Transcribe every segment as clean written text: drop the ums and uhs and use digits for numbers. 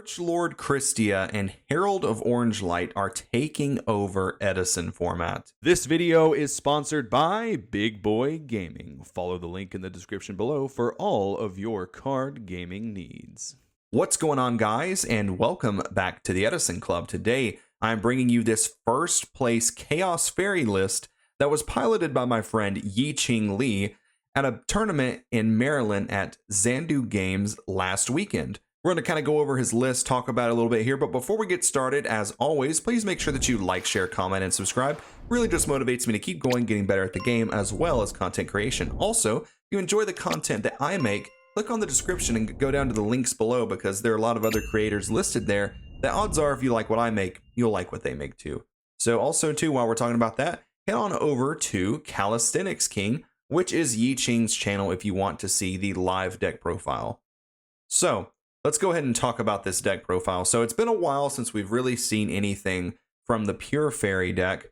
Archlord Christia and Herald of Orange Light are taking over Edison format. This video is sponsored by Big Boy Gaming. Follow the link in the description below for all of your card gaming needs. What's going on, guys, and welcome back to the Edison Club. Today, I'm bringing you this first place Chaos Fairy list that was piloted by my friend Yicheng Lee at a tournament in Maryland at Zandu Games last weekend. We're going to kind of go over his list, talk about it a little bit here, but before we get started, as always, please make sure that you like, share, comment, and subscribe. Really just motivates me to keep going, getting better at the game, as well as content creation. Also, if you enjoy the content that I make, click on the description and go down to the links below, because there are a lot of other creators listed there. The odds are, if you like what I make, you'll like what they make too. So also too, while we're talking about that, head on over to Calisthenics King, which is Yicheng's channel if you want to see the live deck profile. So let's go ahead and talk about this deck profile. So it's been a while since we've really seen anything from the pure fairy deck.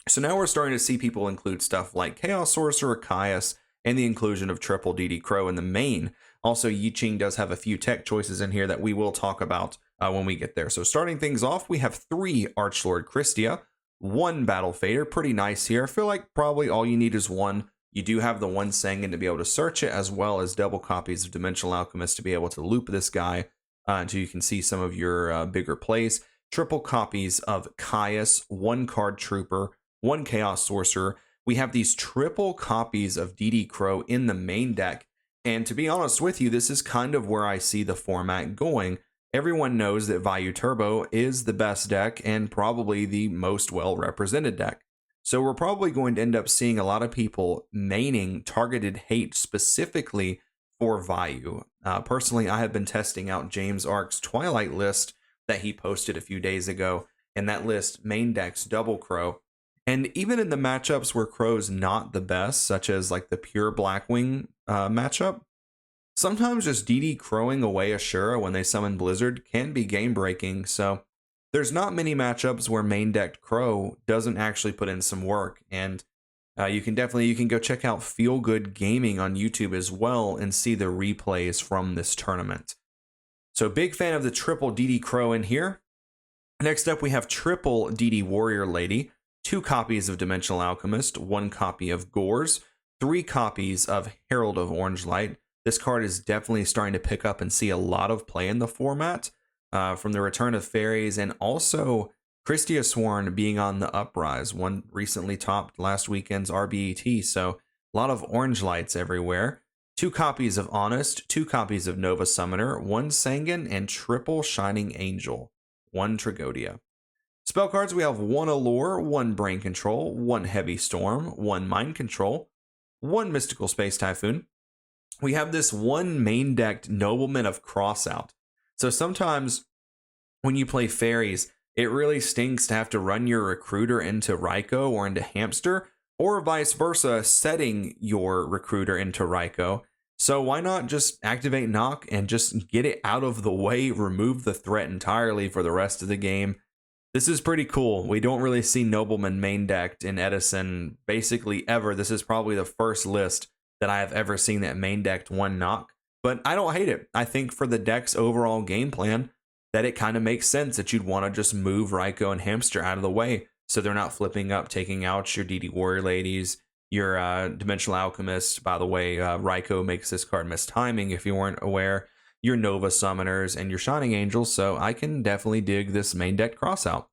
So now we're starting to see people include stuff like Chaos Sorcerer, Caius, and the inclusion of triple DD Crow in the main. Also, Yicheng does have a few tech choices in here that we will talk about when we get there. So starting things off, we have 3 Archlord Christia, 1 Battle Fader, pretty nice here. I feel like probably all you need is 1. You do have the 1 Sanguine to be able to search it, as well as double copies of Dimensional Alchemist to be able to loop this guy until you can see some of your bigger plays. Triple copies of Caius, 1 Card Trooper, 1 Chaos Sorcerer. We have these triple copies of DD Crow in the main deck. And to be honest with you, this is kind of where I see the format going. Everyone knows that Vayu Turbo is the best deck and probably the most well-represented deck. So we're probably going to end up seeing a lot of people maining Targeted Hate specifically for Vayu. Personally, I have been testing out James Ark's Twilight list that he posted a few days ago, and that list main decks double Crow. And even in the matchups where Crow's not the best, such as like the pure Blackwing matchup, sometimes just DD Crowing away Ashura when they summon Blizzard can be game breaking. So there's not many matchups where main decked Crow doesn't actually put in some work, and you can go check out Feel Good Gaming on YouTube as well and see the replays from this tournament. So big fan of the triple DD Crow in here. Next up, we have triple DD Warrior Lady, 2 copies of Dimensional Alchemist, 1 copy of Gores, 3 copies of Herald of Orange Light. This card is definitely starting to pick up and see a lot of play in the format. From the return of fairies, and also Christia Sworn being on the uprise. One recently topped last weekend's RBET, so a lot of orange lights everywhere. 2 copies of Honest, 2 copies of Nova Summoner, 1 Sanguine, and triple Shining Angel, 1 Tragodia. Spell cards, we have 1 Allure, 1 Brain Control, 1 Heavy Storm, 1 Mind Control, 1 Mystical Space Typhoon. We have this 1 main decked Nobleman of Crossout. So sometimes when you play fairies, it really stinks to have to run your recruiter into Raikou or into Hamster, or vice versa, setting your recruiter into Raikou. So why not just activate Knock and just get it out of the way, remove the threat entirely for the rest of the game. This is pretty cool. We don't really see Nobleman main decked in Edison basically ever. This is probably the first list that I have ever seen that main decked 1 Knock. But I don't hate it. I think for the deck's overall game plan, that it kind of makes sense that you'd want to just move Raikou and Hamster out of the way so they're not flipping up, taking out your DD Warrior Ladies, your Dimensional Alchemist. By the way, Raikou makes this card miss timing if you weren't aware. Your Nova Summoners and your Shining Angels, so I can definitely dig this main deck crossout.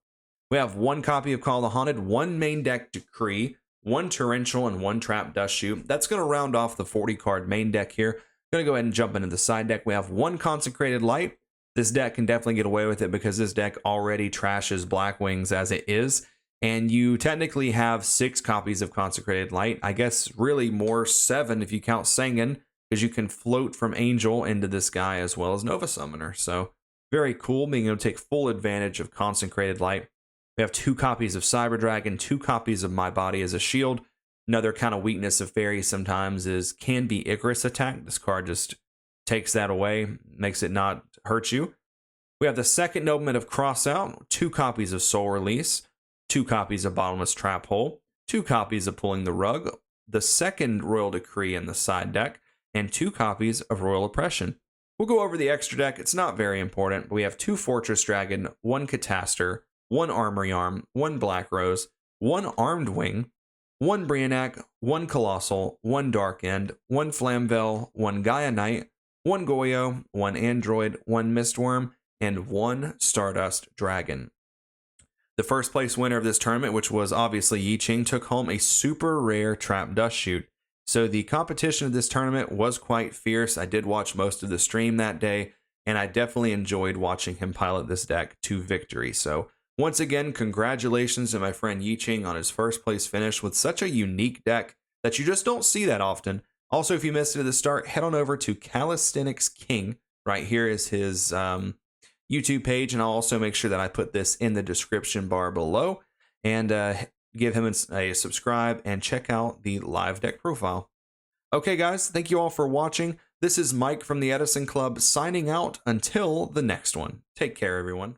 We have 1 copy of Call the Haunted, 1 main deck Decree, 1 Torrential, and 1 Trap Dust Shoot. That's going to round off the 40 card main deck here. Going to go ahead and jump into the side deck. We have 1 Consecrated Light. This deck can definitely get away with it because this deck already trashes Blackwings as it is. And you technically have 6 copies of Consecrated Light. I guess really more 7 if you count Sanguine, because you can float from Angel into this guy as well as Nova Summoner. So very cool being able to take full advantage of Consecrated Light. We have 2 copies of Cyber Dragon, 2 copies of My Body as a Shield. Another kind of weakness of fairies sometimes can be Icarus attack. This card just takes that away, makes it not hurt you. We have the 2nd Nobleman of Crossout, 2 copies of Soul Release, 2 copies of Bottomless Trap Hole, 2 copies of Pulling the Rug, the 2nd Royal Decree in the side deck, and 2 copies of Royal Oppression. We'll go over the extra deck. It's not very important, but we have 2 Fortress Dragon, 1 Cataster, 1 Armory Arm, 1 Black Rose, 1 Armed Wing, 1 Brianak, 1 Colossal, 1 Dark End, 1 Flamvel, 1 Gaia Knight, 1 Goyo, 1 Android, 1 Mistworm, and 1 Stardust Dragon. The first place winner of this tournament, which was obviously Yicheng, took home a super rare Trap Dust Shoot. So the competition of this tournament was quite fierce. I did watch most of the stream that day, and I definitely enjoyed watching him pilot this deck to victory. So once again, congratulations to my friend Yicheng on his first place finish with such a unique deck that you just don't see that often. Also, if you missed it at the start, head on over to Calisthenics King. Right here is his YouTube page, and I'll also make sure that I put this in the description bar below. And give him a subscribe and check out the live deck profile. Okay, guys, thank you all for watching. This is Mike from the Edison Club signing out until the next one. Take care, everyone.